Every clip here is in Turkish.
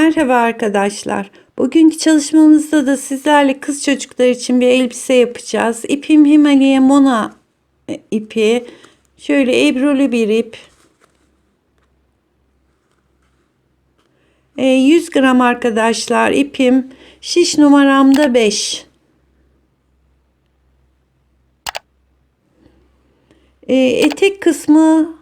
Merhaba arkadaşlar. Bugünkü çalışmamızda da sizlerle kız çocuklar için bir elbise yapacağız. İpim Himalayan Mona ipi. Şöyle ebrulu bir ip. 100 gram arkadaşlar ipim. Şiş numaramda 5. Etek kısmı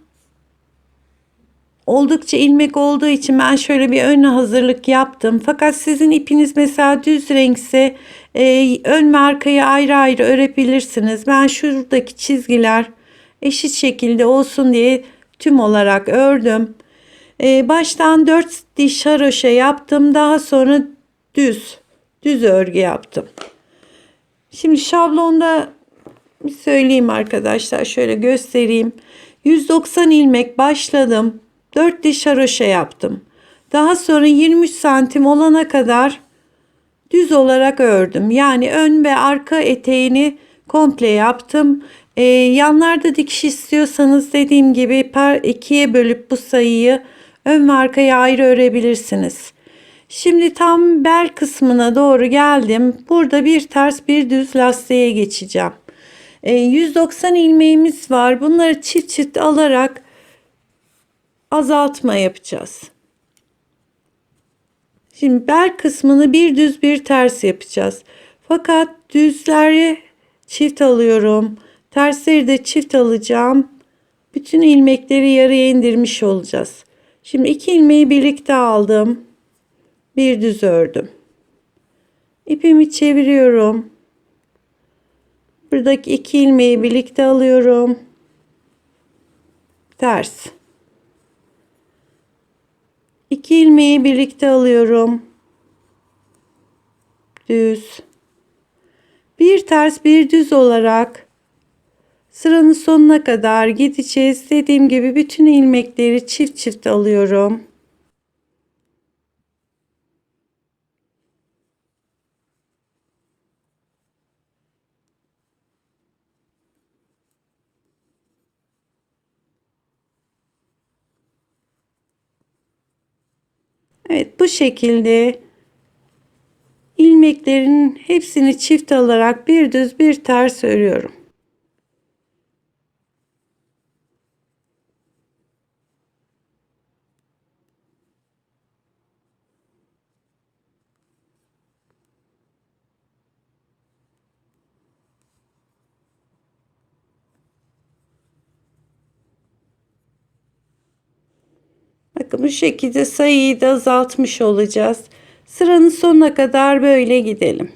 oldukça ilmek olduğu için ben şöyle bir ön hazırlık yaptım. Fakat sizin ipiniz mesela düz renkse ön ve arkayı ayrı ayrı örebilirsiniz. Ben şuradaki çizgiler eşit şekilde olsun diye tüm olarak ördüm. Baştan 4 diş haroşa yaptım. Daha sonra düz örgü yaptım. Şimdi şablonda bir söyleyeyim arkadaşlar. Şöyle göstereyim. 190 ilmek başladım. 4 diş haroşa yaptım. Daha sonra 23 santim olana kadar düz olarak ördüm. Yani ön ve arka eteğini komple yaptım. Yanlarda dikiş istiyorsanız dediğim gibi ikiye bölüp bu sayıyı ön ve arkaya ayrı örebilirsiniz. Şimdi tam bel kısmına doğru geldim. Burada bir ters bir düz lastiğe geçeceğim. 190 ilmeğimiz var. Bunları çift çift alarak azaltma yapacağız. Şimdi bel kısmını bir düz bir ters yapacağız. Fakat düzleri çift alıyorum. Tersleri de çift alacağım. Bütün ilmekleri yarıya indirmiş olacağız. Şimdi iki ilmeği birlikte aldım. Bir düz ördüm. İpimi çeviriyorum. Buradaki iki ilmeği birlikte alıyorum. Ters. İki ilmeği birlikte alıyorum. Düz. Bir ters bir düz olarak sıranın sonuna kadar gideceğiz. Dediğim gibi bütün ilmekleri çift çift alıyorum. Evet, bu şekilde ilmeklerin hepsini çift alarak bir düz bir ters örüyorum. Bakın bu şekilde sayıyı da azaltmış olacağız. Sıranın sonuna kadar böyle gidelim.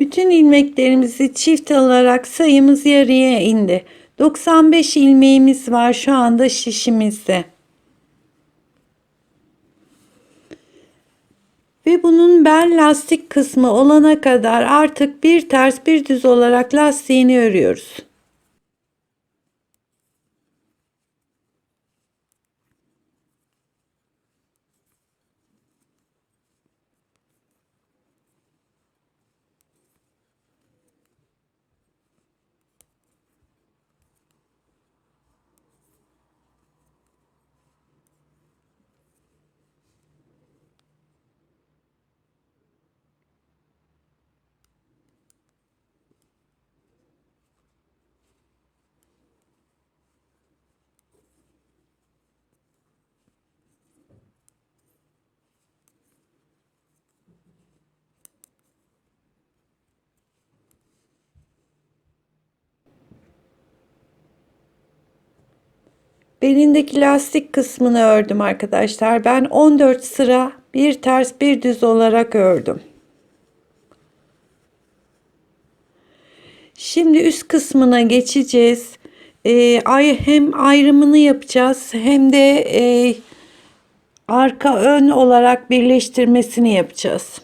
Bütün ilmeklerimizi çift alarak sayımız yarıya indi. 95 ilmeğimiz var şu anda şişimizde. Ve bunun bel lastik kısmı olana kadar artık bir ters bir düz olarak lastiğini örüyoruz. Belindeki lastik kısmını ördüm arkadaşlar. Ben 14 sıra bir ters bir düz olarak ördüm. Şimdi üst kısmına geçeceğiz. Hem ayrımını yapacağız hem de arka ön olarak birleştirmesini yapacağız.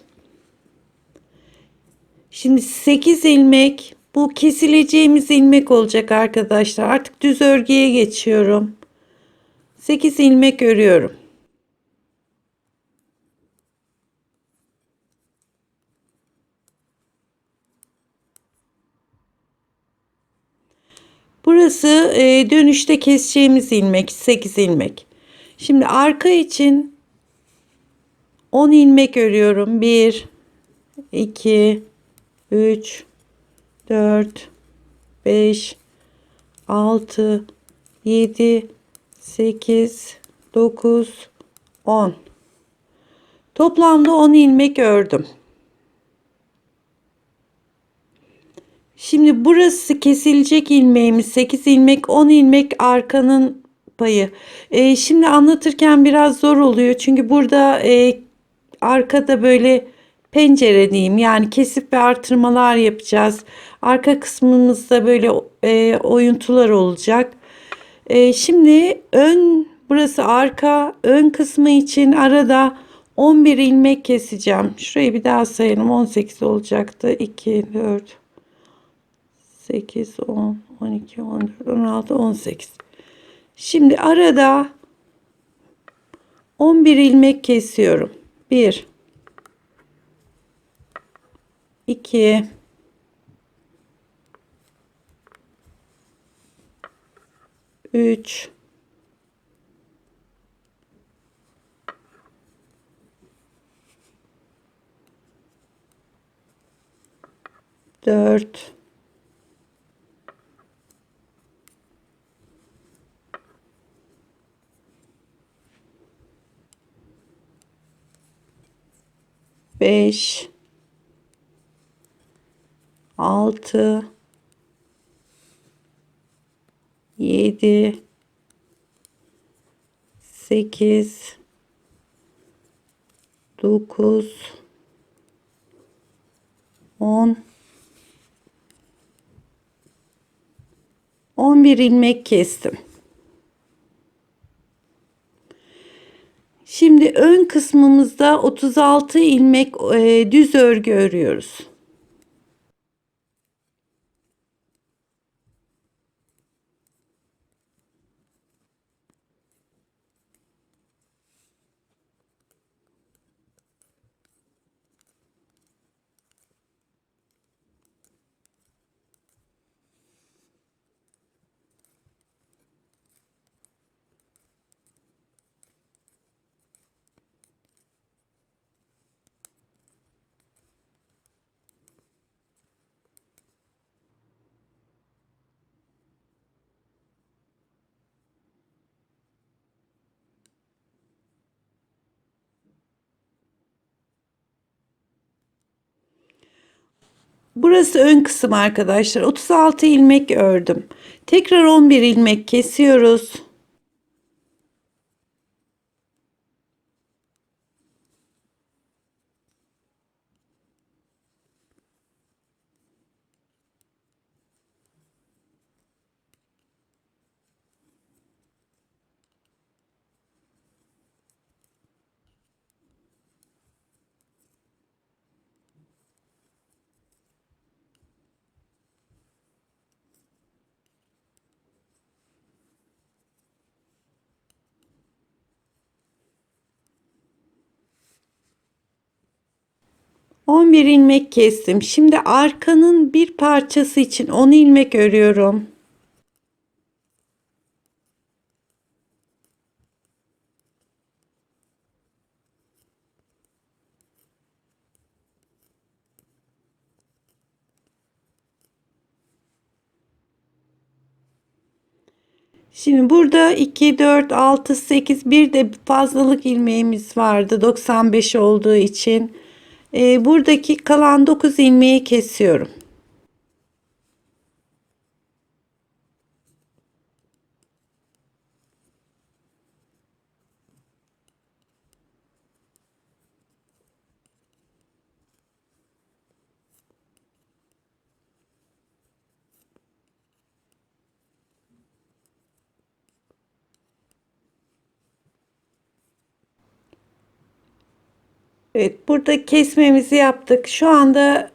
Şimdi 8 ilmek, bu kesileceğimiz ilmek olacak arkadaşlar. Artık düz örgüye geçiyorum. 8 ilmek örüyorum. Burası dönüşte keseceğimiz ilmek, 8 ilmek. Şimdi arka için 10 ilmek örüyorum. 1, 2, 3, 4, 5, 6, 7, 8, 9, 10. Toplamda 10 ilmek ördüm. Şimdi burası kesilecek ilmeğimiz 8 ilmek, 10 ilmek arkanın payı. Şimdi anlatırken biraz zor oluyor çünkü burada arkada böyle pencere diyeyim, yani kesip ve artırmalar yapacağız. Arka kısmımızda böyle oyuntular olacak. Şimdi burası arka, ön kısmı için arada 11 ilmek keseceğim. Şurayı bir daha sayalım, 18 olacaktı. 2, 4, 8, 10, 12, 14, 16, 18. Şimdi arada 11 ilmek kesiyorum. 1, 2, 3, 4, 5, 6, 7, 8, 9, 10, 11 ilmek kestim. Şimdi ön kısmımızda 36 ilmek düz örgü örüyoruz. Burası ön kısım arkadaşlar. 36 ilmek ördüm. Tekrar 11 ilmek kesiyoruz. On bir ilmek kestim. Şimdi arkanın bir parçası için 10 ilmek örüyorum. Şimdi burada 2, 4, 6, 8, bir de fazlalık ilmeğimiz vardı 95 olduğu için. Buradaki kalan 9 ilmeği kesiyorum. Evet, burada kesmemizi yaptık. Şu anda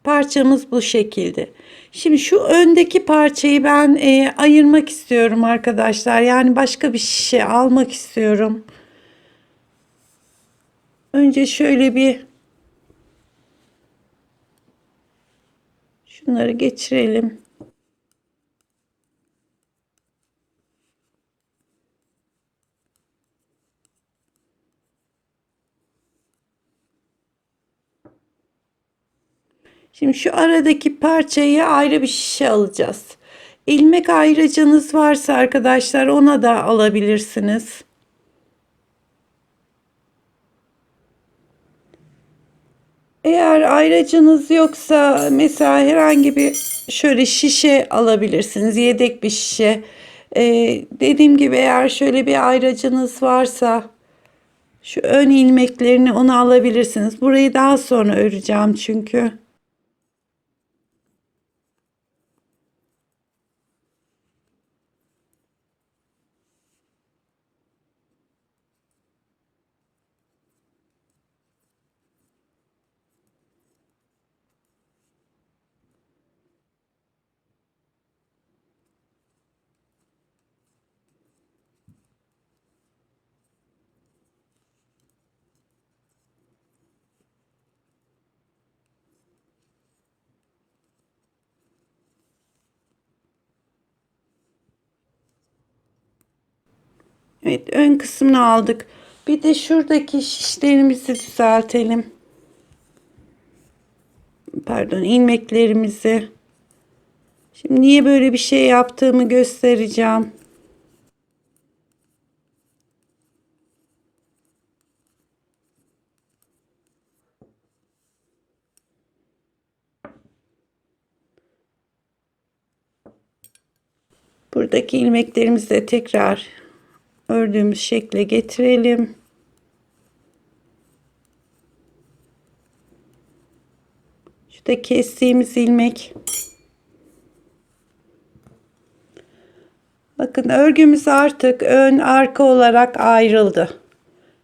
parçamız bu şekilde. Şimdi şu öndeki parçayı ben ayırmak istiyorum arkadaşlar. Yani başka bir şişe almak istiyorum. Önce şöyle bir şunları geçirelim. Şimdi şu aradaki parçayı ayrı bir şişe alacağız. İlmek ayracınız varsa arkadaşlar ona da alabilirsiniz. Eğer ayracınız yoksa mesela herhangi bir şöyle şişe alabilirsiniz. Yedek bir şişe. Dediğim gibi eğer şöyle bir ayracınız varsa şu ön ilmeklerini onu alabilirsiniz. Burayı daha sonra öreceğim çünkü. Evet, ön kısmını aldık. Bir de şuradaki şişlerimizi düzeltelim. Pardon, ilmeklerimizi. Şimdi niye böyle bir şey yaptığımı göstereceğim. Buradaki ilmeklerimizi de tekrar ördüğümüz şekle getirelim. Şu da kestiğimiz ilmek. Bakın örgümüz artık ön arka olarak ayrıldı.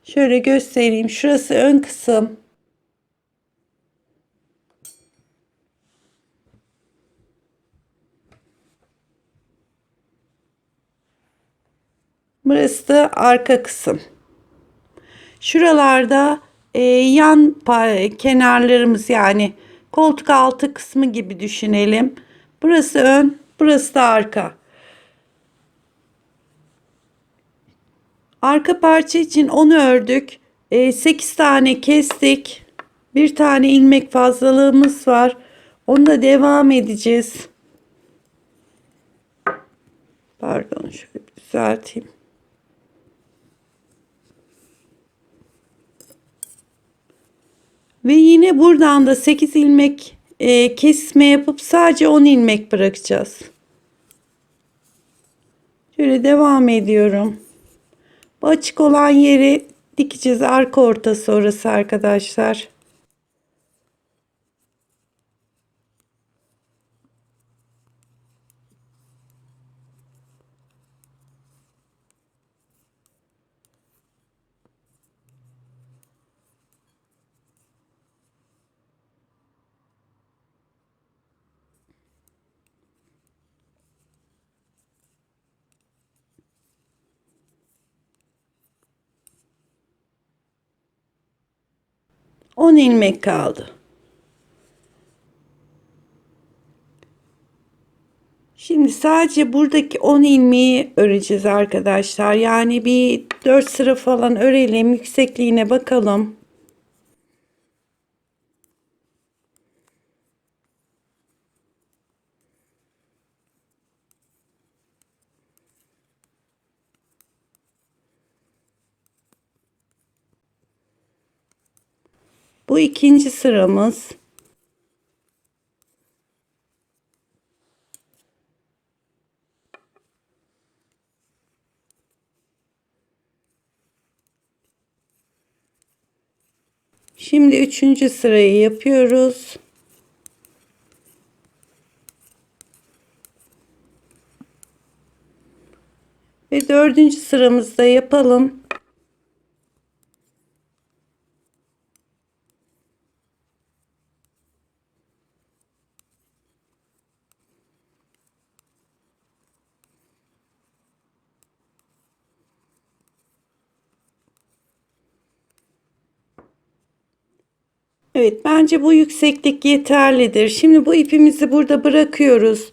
Şöyle göstereyim. Şurası ön kısım. Burası da arka kısım. Şuralarda yan kenarlarımız yani koltuk altı kısmı gibi düşünelim. Burası ön, burası da arka. Arka parça için onu ördük. 8 tane kestik. Bir tane ilmek fazlalığımız var. Onunla devam edeceğiz. Pardon, şöyle bir düzelteyim. Ve yine buradan da 8 ilmek kesme yapıp sadece 10 ilmek bırakacağız. Şöyle devam ediyorum. Bu açık olan yeri dikeceğiz. Arka ortası orası arkadaşlar. On ilmek kaldı. Şimdi sadece buradaki 10 ilmeği öreceğiz arkadaşlar. Yani bir 4 sıra falan örelim. Yüksekliğine bakalım. Bu ikinci sıramız. Şimdi üçüncü sırayı yapıyoruz. Ve dördüncü sıramızda yapalım. Evet, bence bu yükseklik yeterlidir. Şimdi bu ipimizi burada bırakıyoruz.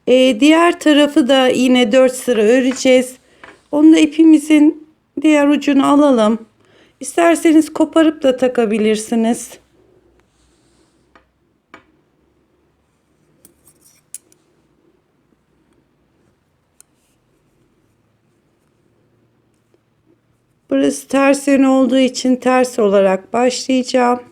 Diğer tarafı da yine 4 sıra öreceğiz. Onu da ipimizin diğer ucunu alalım. İsterseniz koparıp da takabilirsiniz. Burası ters yön olduğu için ters olarak başlayacağım.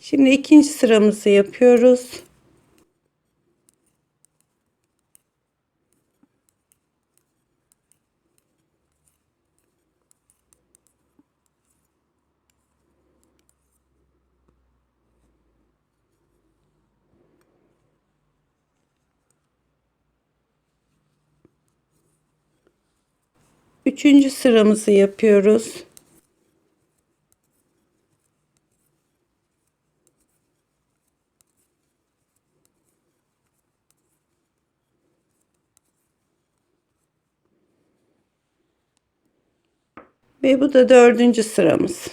Şimdi ikinci sıramızı yapıyoruz. Üçüncü sıramızı yapıyoruz. Ve bu da dördüncü sıramız.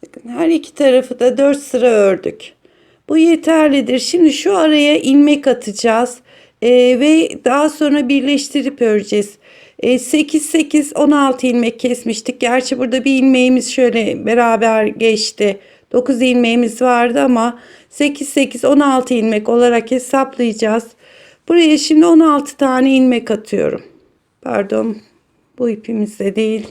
Bakın her iki tarafı da 4 sıra ördük. Bu yeterlidir. Şimdi şu araya ilmek atacağız. Ve daha sonra birleştirip öreceğiz. 8 8 16 ilmek kesmiştik. Gerçi burada bir ilmeğimiz şöyle beraber geçti. 9 ilmeğimiz vardı ama 8 8 16 ilmek olarak hesaplayacağız. Buraya şimdi 16 tane ilmek atıyorum. Pardon, bu ipimizde değil.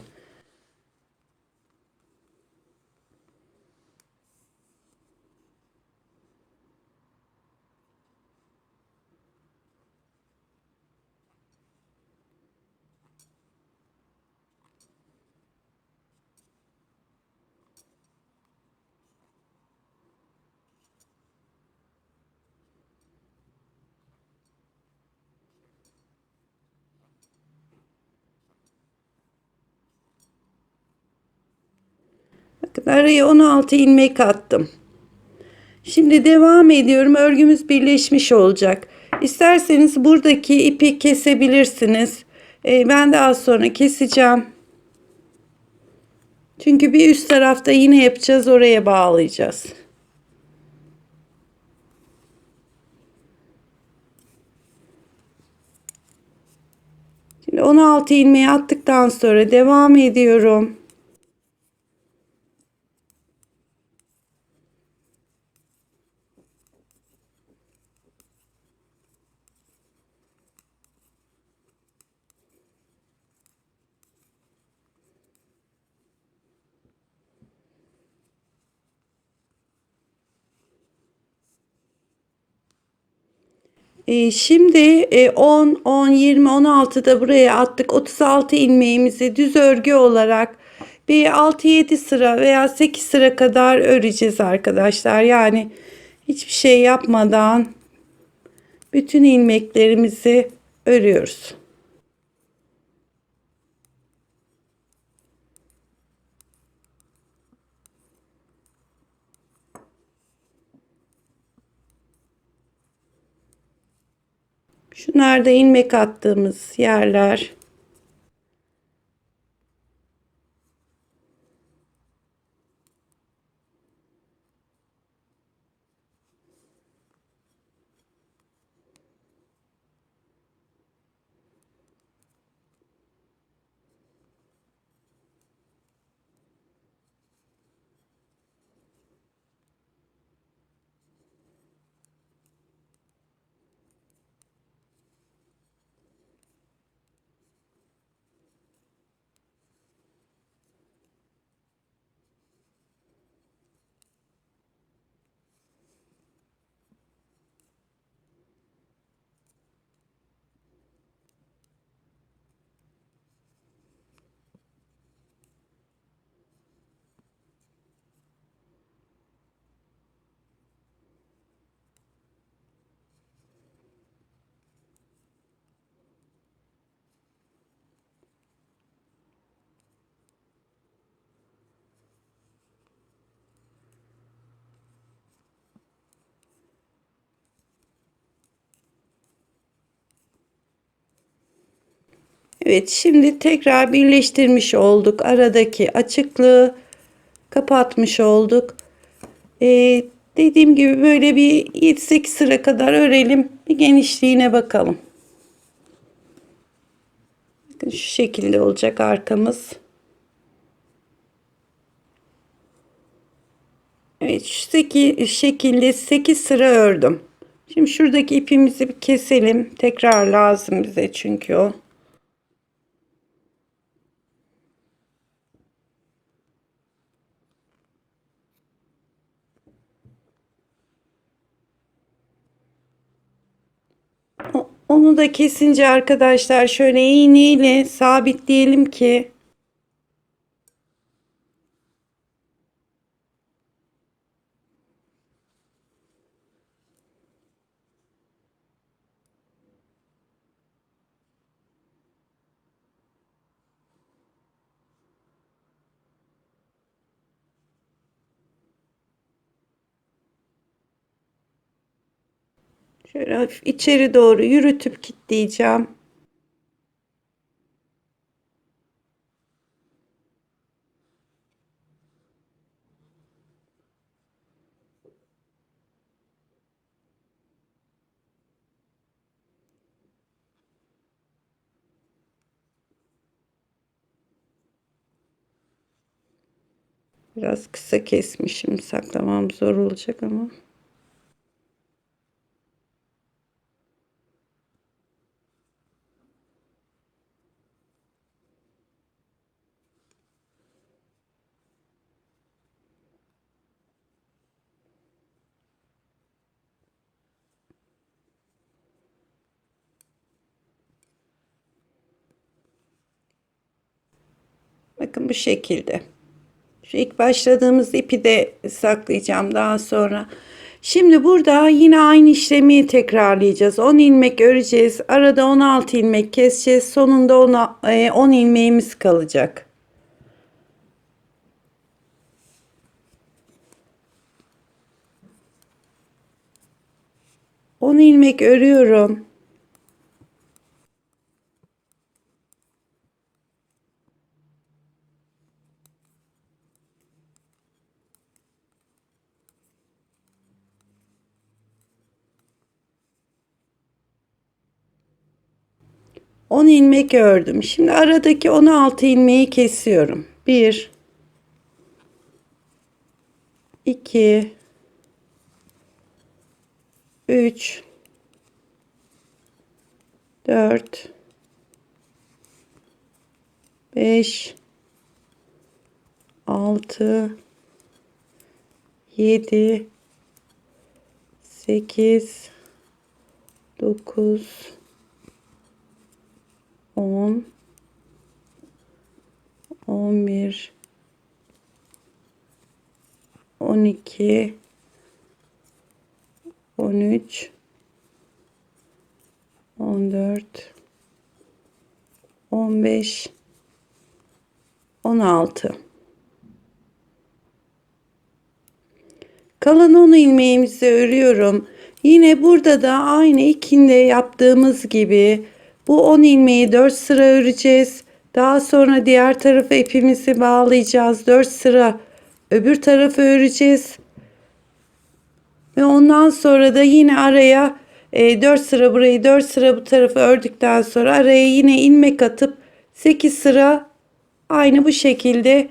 Bakın araya 16 ilmek attım. Şimdi devam ediyorum. Örgümüz birleşmiş olacak. İsterseniz buradaki ipi kesebilirsiniz. Ben de az sonra keseceğim. Çünkü bir üst tarafta yine yapacağız. Oraya bağlayacağız. Şimdi 16 ilmeği attıktan sonra devam ediyorum. Şimdi 10, 10, 20, 16 da buraya attık. 36 ilmeğimizi düz örgü olarak bir 6-7 sıra veya 8 sıra kadar öreceğiz arkadaşlar. Yani hiçbir şey yapmadan bütün ilmeklerimizi örüyoruz. Şunlar da ilmek attığımız yerler. Evet, şimdi tekrar birleştirmiş olduk. Aradaki açıklığı kapatmış olduk. Dediğim gibi böyle bir 7-8 sıra kadar örelim. Bir genişliğine bakalım. Bakın şu şekilde olacak arkamız. Evet, şu şekilde 8 sıra ördüm. Şimdi şuradaki ipimizi bir keselim. Tekrar lazım bize çünkü o. Onu da kesince arkadaşlar şöyle iğneyle sabitleyelim ki şöyle hafif içeri doğru yürütüp kilitleyeceğim. Biraz kısa kesmişim. Saklamam zor olacak ama. Bakın bu şekilde. Şu ilk başladığımız ipi de saklayacağım daha sonra. Şimdi burada yine aynı işlemi tekrarlayacağız. 10 ilmek öreceğiz. Arada 16 ilmek keseceğiz. Sonunda 10 ilmeğimiz kalacak. 10 ilmek örüyorum. On ilmek ördüm. Şimdi aradaki 16 ilmeği kesiyorum. 1 2 3 4 5 6 7 8 9 10 11 12 13 14 15 16. Kalan 10 ilmeğimizi örüyorum. Yine burada da aynı ikinde yaptığımız gibi bu 10 ilmeği 4 sıra öreceğiz. Daha sonra diğer tarafa ipimizi bağlayacağız. 4 sıra öbür tarafı öreceğiz. Ve ondan sonra da yine araya 4 sıra burayı 4 sıra bu tarafı ördükten sonra araya yine ilmek atıp 8 sıra aynı bu şekilde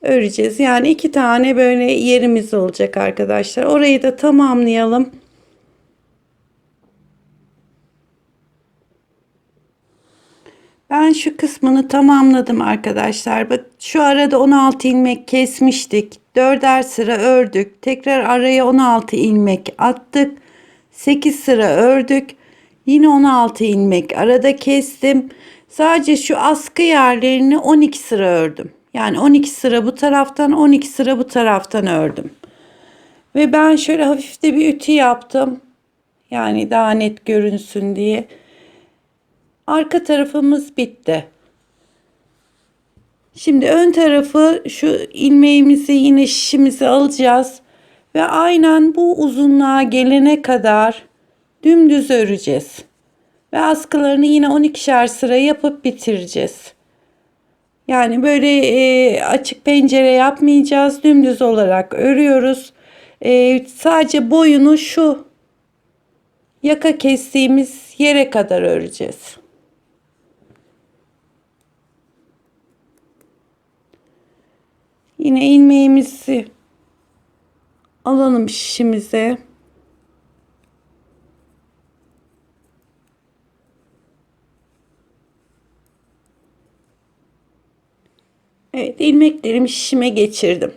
öreceğiz. Yani 2 tane böyle yerimiz olacak arkadaşlar. Orayı da tamamlayalım. Ben şu kısmını tamamladım arkadaşlar. Bak şu arada 16 ilmek kesmiştik. 4'er sıra ördük. Tekrar araya 16 ilmek attık. 8 sıra ördük. Yine 16 ilmek arada kestim. Sadece şu askı yerlerini 12 sıra ördüm. Yani 12 sıra bu taraftan 12 sıra bu taraftan ördüm. Ve ben şöyle hafif de bir ütü yaptım. Yani daha net görünsün diye. Arka tarafımız bitti. Şimdi ön tarafı şu ilmeğimizi yine şişimizi alacağız. Ve aynen bu uzunluğa gelene kadar dümdüz öreceğiz. Ve askılarını yine 12'şer sıra yapıp bitireceğiz. Yani böyle açık pencere yapmayacağız. Dümdüz olarak örüyoruz. Sadece boyunu şu yaka kestiğimiz yere kadar öreceğiz. Yine ilmeğimizi alalım şişimize. Evet, ilmeklerimi şişime geçirdim.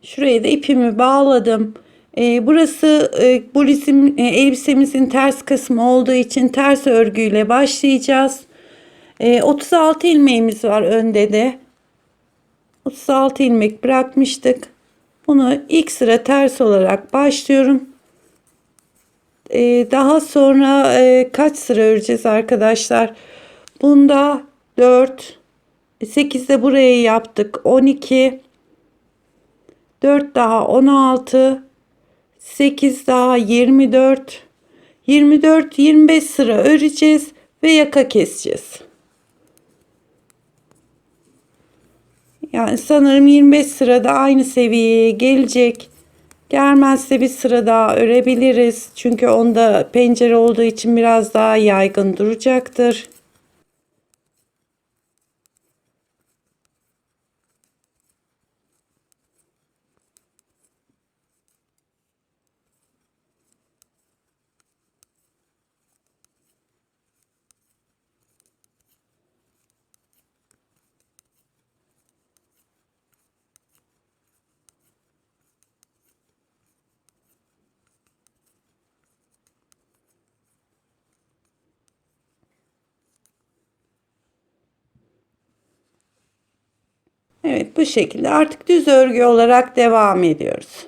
Şuraya da ipimi bağladım. Burası bu bizim elbisemizin ters kısmı olduğu için ters örgüyle başlayacağız. 36 ilmeğimiz var önde de. 36 ilmek bırakmıştık. Bunu ilk sıra ters olarak başlıyorum. Daha sonra kaç sıra öreceğiz arkadaşlar? Bunda 4, 8 de buraya yaptık. 12, 4 daha 16, 8 daha 24, 24, 25 sıra öreceğiz ve yaka keseceğiz. Yani sanırım 25 sırada aynı seviyeye gelecek. Gelmezse bir sıra daha örebiliriz. Çünkü onda pencere olduğu için biraz daha yaygın duracaktır. Evet, bu şekilde artık düz örgü olarak devam ediyoruz.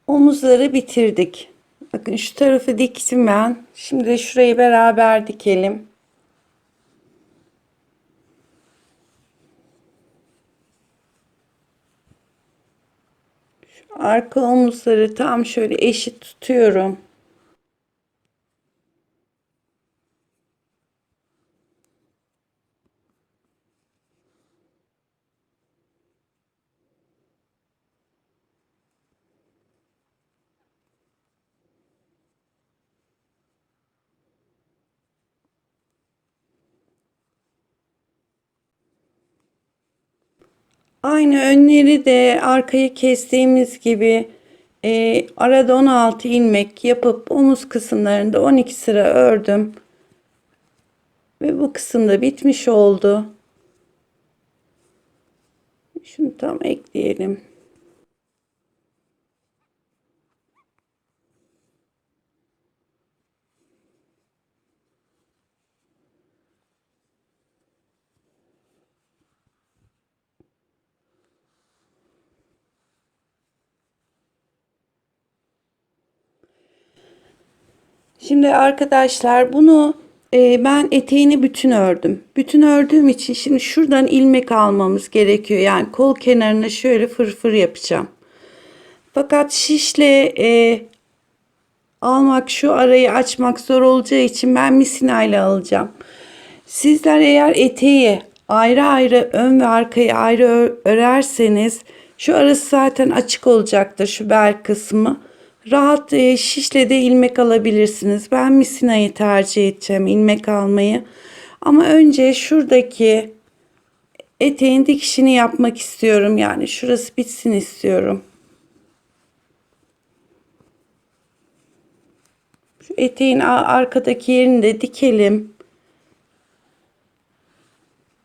Omuzları bitirdik. Bakın şu tarafı diktim ben. Şimdi de şurayı beraber dikelim. Şu arka omuzları tam şöyle eşit tutuyorum. Aynı önleri de arkaya kestiğimiz gibi arada 16 ilmek yapıp omuz kısımlarında 12 sıra ördüm. Ve bu kısımda bitmiş oldu. Şunu tam ekleyelim. Şimdi arkadaşlar bunu ben eteğini bütün ördüm. Bütün ördüğüm için şimdi şuradan ilmek almamız gerekiyor. Yani kol kenarına şöyle fırfır yapacağım. Fakat şişle almak, şu arayı açmak zor olacağı için ben misinayla alacağım. Sizler eğer eteği ayrı ayrı ön ve arkayı ayrı örerseniz şu arası zaten açık olacaktır, şu bel kısmı. Rahat şişle de ilmek alabilirsiniz. Ben misinayı tercih edeceğim, ilmek almayı. Ama önce şuradaki eteğin dikişini yapmak istiyorum. Yani şurası bitsin istiyorum. Şu eteğin arkadaki yerini de dikelim.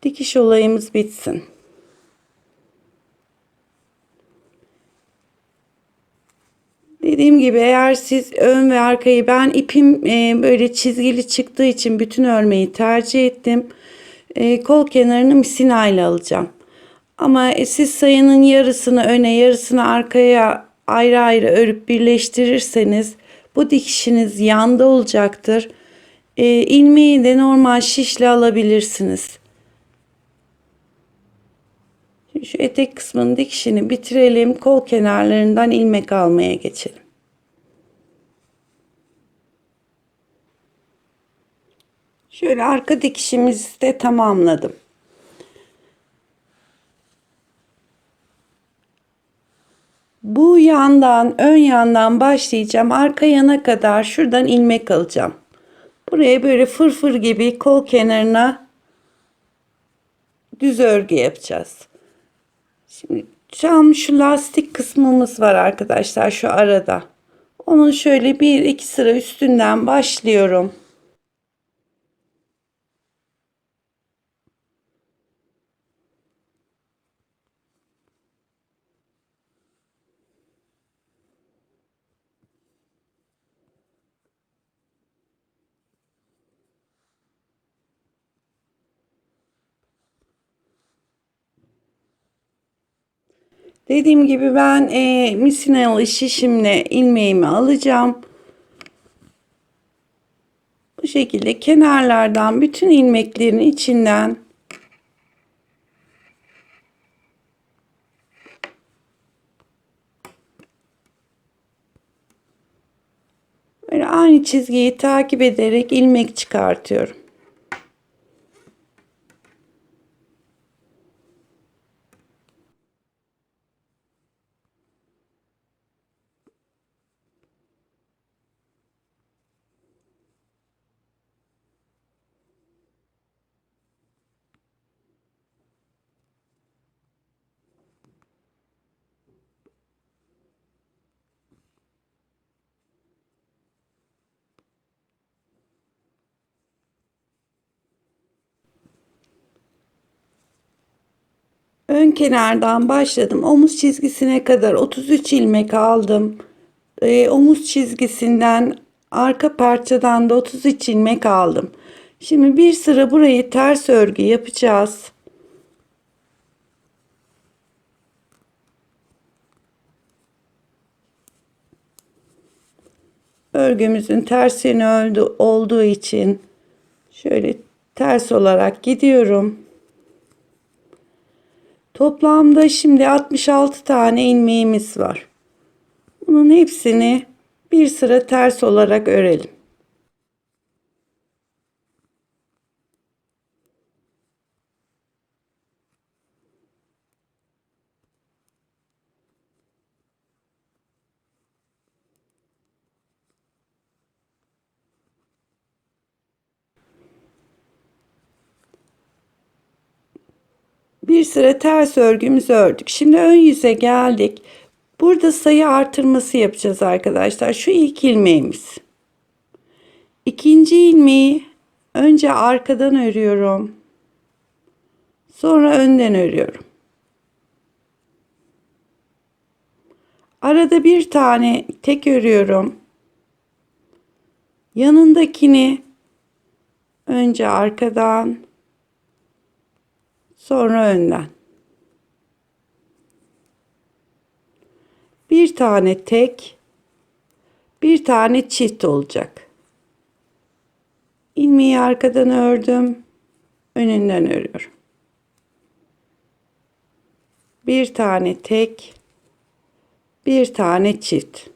Dikiş olayımız bitsin. Dediğim gibi eğer siz ön ve arkayı, ben ipim böyle çizgili çıktığı için bütün örmeyi tercih ettim. Kol kenarını misinayla alacağım. Ama siz sayının yarısını öne yarısını arkaya ayrı ayrı örüp birleştirirseniz bu dikişiniz yanda olacaktır. İlmeği de normal şişle alabilirsiniz. Şimdi şu etek kısmının dikişini bitirelim. Kol kenarlarından ilmek almaya geçelim. Şöyle arka dikişimizi de tamamladım. Bu yandan, ön yandan başlayacağım. Arka yana kadar şuradan ilmek alacağım. Buraya böyle fırfır gibi kol kenarına düz örgü yapacağız. Şimdi tam şu lastik kısmımız var arkadaşlar, şu arada. Onun şöyle bir iki sıra üstünden başlıyorum. Dediğim gibi ben misinalı şişimle ilmeğimi alacağım. Bu şekilde kenarlardan bütün ilmeklerin içinden böyle aynı çizgiyi takip ederek ilmek çıkartıyorum. Ön kenardan başladım. Omuz çizgisine kadar 33 ilmek aldım. Omuz çizgisinden arka parçadan da 33 ilmek aldım. Şimdi bir sıra burayı ters örgü yapacağız. Örgümüzün ters yönü olduğu için şöyle ters olarak gidiyorum. Toplamda şimdi 66 tane ilmeğimiz var. Bunun hepsini bir sıra ters olarak örelim. Bir sıra ters örgümüzü ördük. Şimdi ön yüze geldik. Burada sayı artırması yapacağız arkadaşlar. Şu ilk ilmeğimiz. İkinci ilmeği önce arkadan örüyorum. Sonra önden örüyorum. Arada bir tane tek örüyorum. Yanındakini önce arkadan, sonra önden. Bir tane tek, bir tane çift olacak. İlmeği arkadan ördüm, önünden örüyorum. Bir tane tek, bir tane çift.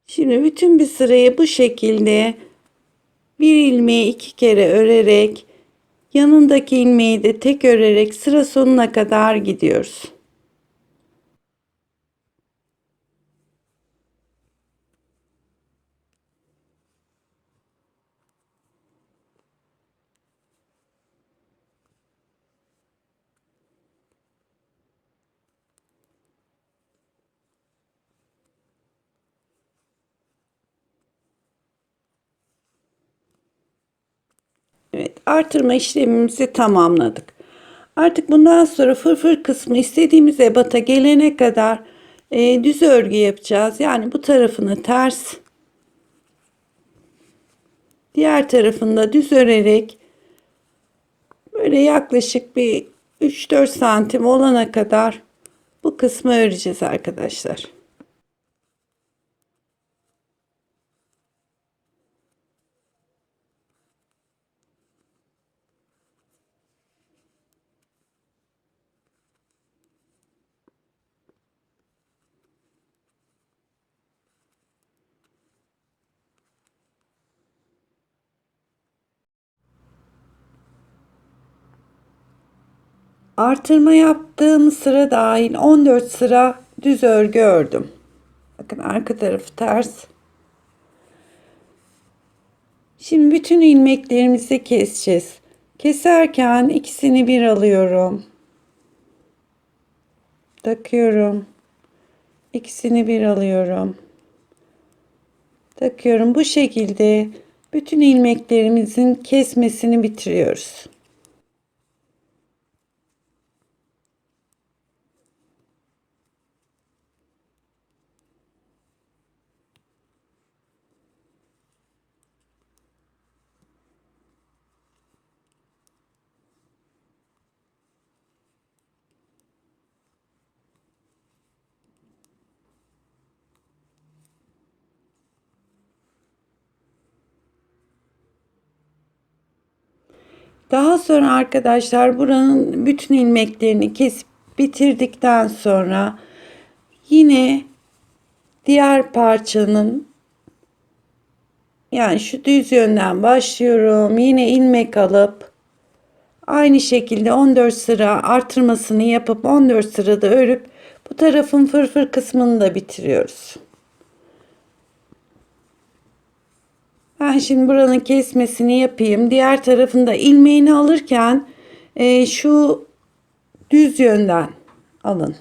Şimdi bütün bir sırayı bu şekilde bir ilmeği iki kere örerek, yanındaki ilmeği de tek örerek sıra sonuna kadar gidiyoruz. Evet, artırma işlemimizi tamamladık. Artık bundan sonra fırfır kısmı istediğimiz ebata gelene kadar düz örgü yapacağız. Yani bu tarafını ters, diğer tarafında düz örerek böyle yaklaşık bir 3-4 santim olana kadar Bu kısmı öreceğiz arkadaşlar. Artırma yaptığım sıra dahil 14 sıra düz örgü ördüm. Bakın arka tarafı ters. Şimdi bütün ilmeklerimizi keseceğiz. Keserken ikisini bir alıyorum. Takıyorum. İkisini bir alıyorum. Takıyorum. Bu şekilde bütün ilmeklerimizin kesmesini bitiriyoruz. Daha sonra arkadaşlar buranın bütün ilmeklerini kesip bitirdikten sonra yine diğer parçanın, yani şu düz yönden başlıyorum. Yine ilmek alıp aynı şekilde 14 sıra artırmasını yapıp 14 sırada örüp bu tarafın fırfır kısmını da bitiriyoruz. Ben şimdi buranın kesmesini yapayım. Diğer tarafında ilmeğini alırken şu düz yönden alın.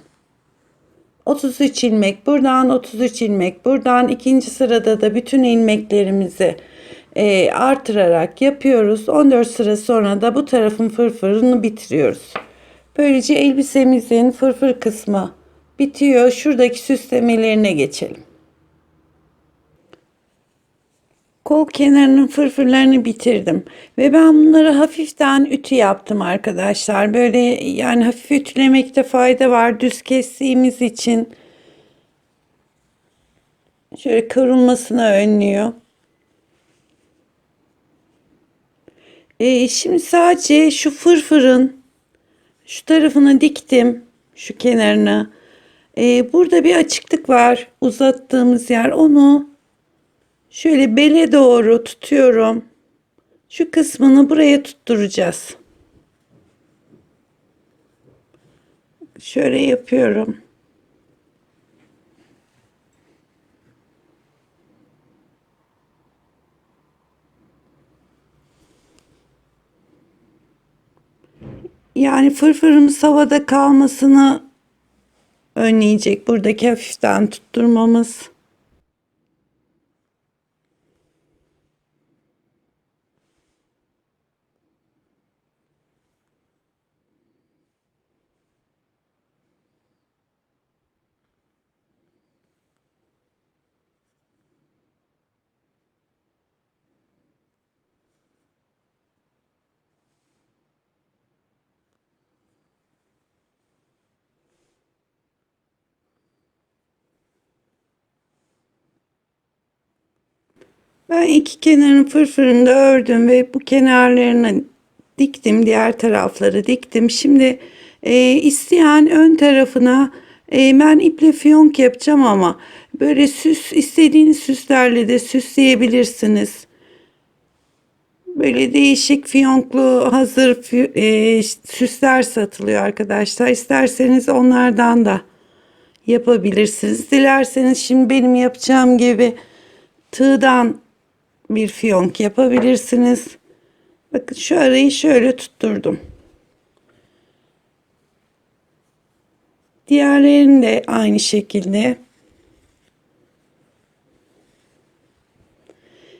33 ilmek buradan, 33 ilmek buradan. İkinci sırada da bütün ilmeklerimizi artırarak yapıyoruz. 14 sıra sonra da bu tarafın fırfırını bitiriyoruz. Böylece elbisemizin fırfır kısmı bitiyor. Şuradaki süslemelerine geçelim. Kol kenarının fırfırlarını bitirdim ve ben bunları hafiften ütü yaptım arkadaşlar. Böyle yani hafif ütülemekte fayda var düz kestiğimiz için. Şöyle kıvrılmasını önlüyor. Şimdi sadece şu fırfırın şu tarafını diktim, şu kenarını. Burada bir açıklık var, uzattığımız yer. Onu şöyle bele doğru tutuyorum. Şu kısmını buraya tutturacağız. Şöyle yapıyorum. Yani fırfırımız havada kalmasını önleyecek buradaki hafiften tutturmamız. Ben iki kenarın fırfırını da ördüm ve bu kenarlarını diktim. Diğer tarafları diktim. Şimdi isteyen ön tarafına ben iple fiyonk yapacağım ama böyle süs, istediğiniz süslerle de süsleyebilirsiniz. Böyle değişik fiyonklu hazır süsler satılıyor arkadaşlar. İsterseniz onlardan da yapabilirsiniz. Dilerseniz şimdi benim yapacağım gibi tığdan bir fiyonk yapabilirsiniz. Bakın şu arayı şöyle tutturdum. Diğerlerini de aynı şekilde.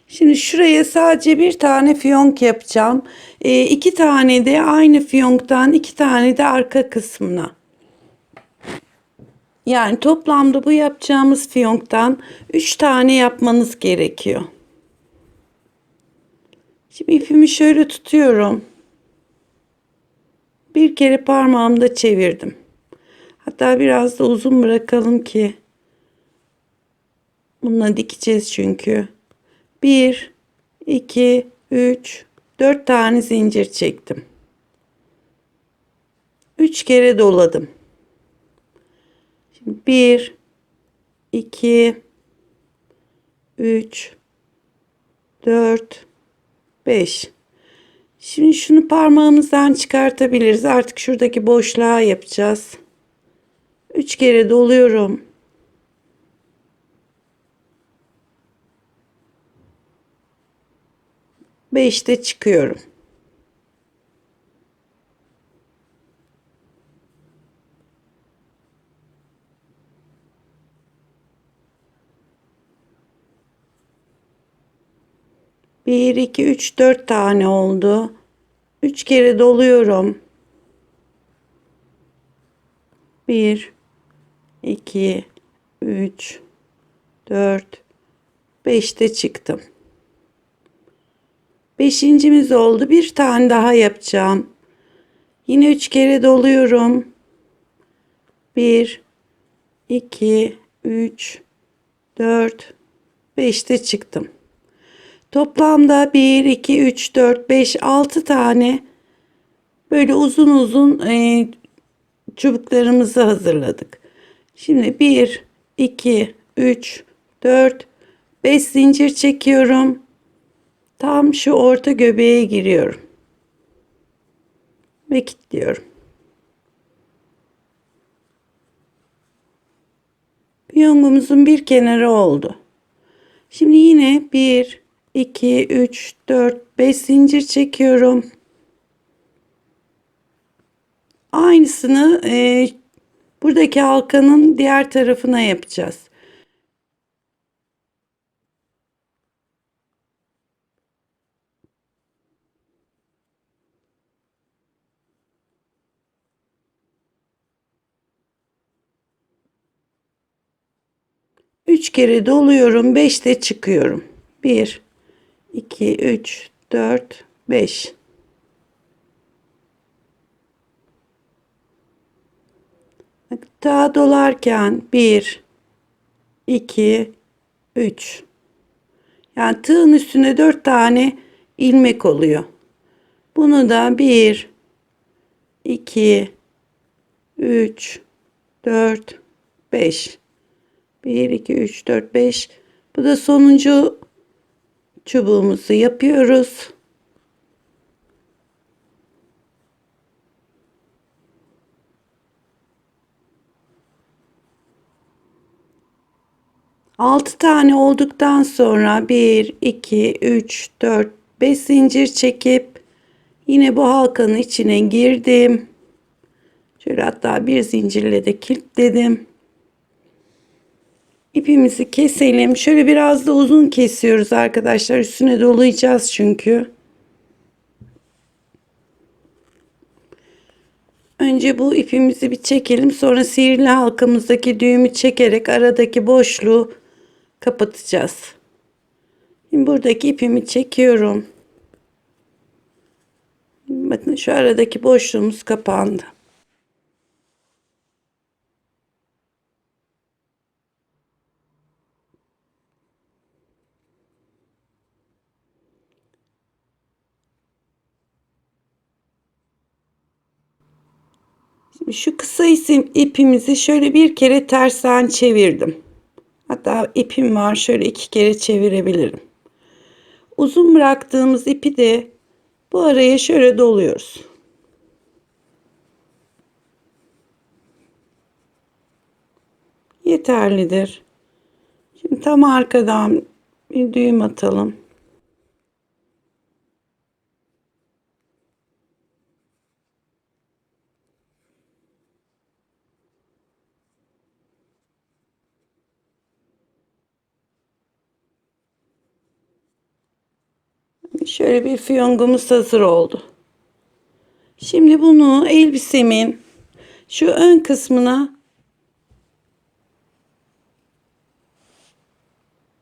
Şimdi şuraya sadece bir tane fiyonk yapacağım. İki tane de aynı fiyonktan, iki tane de arka kısmına. Yani toplamda bu yapacağımız fiyonktan 3 tane yapmanız gerekiyor. Şimdi ipimi şöyle tutuyorum. Bir kere parmağımda çevirdim. Hatta biraz da uzun bırakalım ki bununla dikeceğiz çünkü. 1, 2, 3, 4 tane zincir çektim. 3 kere doladım. Şimdi 1, 2, 3, 4, 5. Şimdi şunu parmağımızdan çıkartabiliriz. Artık şuradaki boşluğa yapacağız. 3 kere doluyorum. 5'te çıkıyorum. Bir, iki, üç, 4 tane oldu. 3 kere doluyorum. 1, 2, 3, 4, 5'te çıktım. Beşincimiz oldu. Bir tane daha yapacağım. Yine 3 kere doluyorum. 1, 2, 3, 4, 5'te çıktım. Toplamda 1, 2, 3, 4, 5, 6 tane böyle uzun uzun çubuklarımızı hazırladık. Şimdi 1, 2, 3, 4, 5 zincir çekiyorum. Tam şu orta göbeğe giriyorum. Ve kilitliyorum. Piyongumuzun bir kenarı oldu. Şimdi yine 1, 2, 3, 4, 5 zincir çekiyorum. Aynısını buradaki halkanın diğer tarafına yapacağız. Üç kere doluyorum. 5'te çıkıyorum. 1, 2, 3, 4, 5. Daha dolarken 1, 2, 3. Yani tığın üstüne 4 tane ilmek oluyor. Bunu da 1, 2, 3, 4, 5. 1, 2, 3, 4, 5. Bu da sonuncu çubuğumuzu yapıyoruz. Altı tane olduktan sonra 1, 2, 3, 4, 5 zincir çekip yine bu halkanın içine girdim. Şöyle hatta bir zincirle de kilitledim. İpimizi keselim. Şöyle biraz da uzun kesiyoruz arkadaşlar. Üstüne dolayacağız çünkü. Önce bu ipimizi bir çekelim. Sonra sihirli halkamızdaki düğümü çekerek aradaki boşluğu kapatacağız. Şimdi buradaki ipimi çekiyorum. Bakın şu aradaki boşluğumuz kapandı. Şimdi şu kısa ipimizi şöyle bir kere tersten çevirdim. Hatta ipim var. Şöyle 2 kere çevirebilirim. Uzun bıraktığımız ipi de bu araya şöyle doluyoruz. Yeterlidir. Şimdi tam arkadan bir düğüm atalım. Şöyle bir fiyongumuz hazır oldu. Şimdi bunu elbisemin şu ön kısmına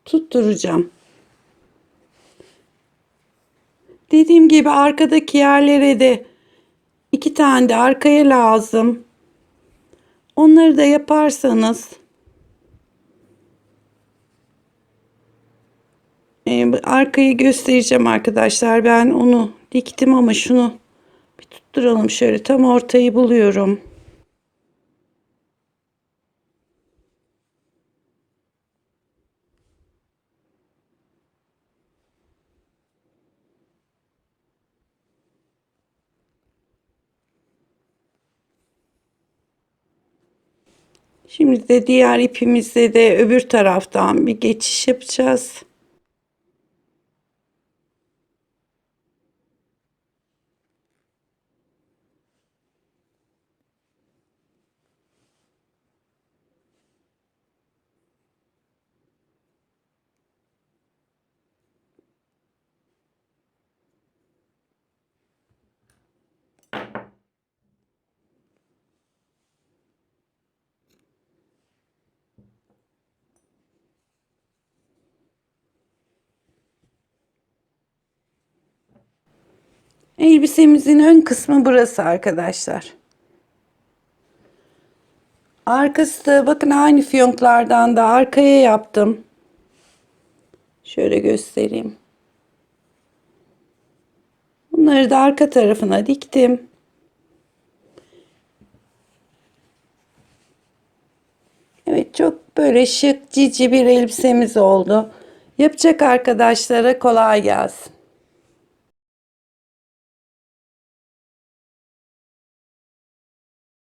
tutturacağım. Dediğim gibi arkadaki yerlere de 2 tane de arkaya lazım. Onları da yaparsanız arkayı göstereceğim arkadaşlar. Ben onu diktim ama şunu bir tutturalım şöyle, tam ortayı buluyorum. Şimdi de diğer ipimizle de öbür taraftan bir geçiş yapacağız. Elbisemizin ön kısmı burası arkadaşlar. Arkası da bakın aynı fiyonklardan da arkaya yaptım. Şöyle göstereyim. Bunları da arka tarafına diktim. Evet, çok böyle şık cici bir elbisemiz oldu. Yapacak arkadaşlara kolay gelsin.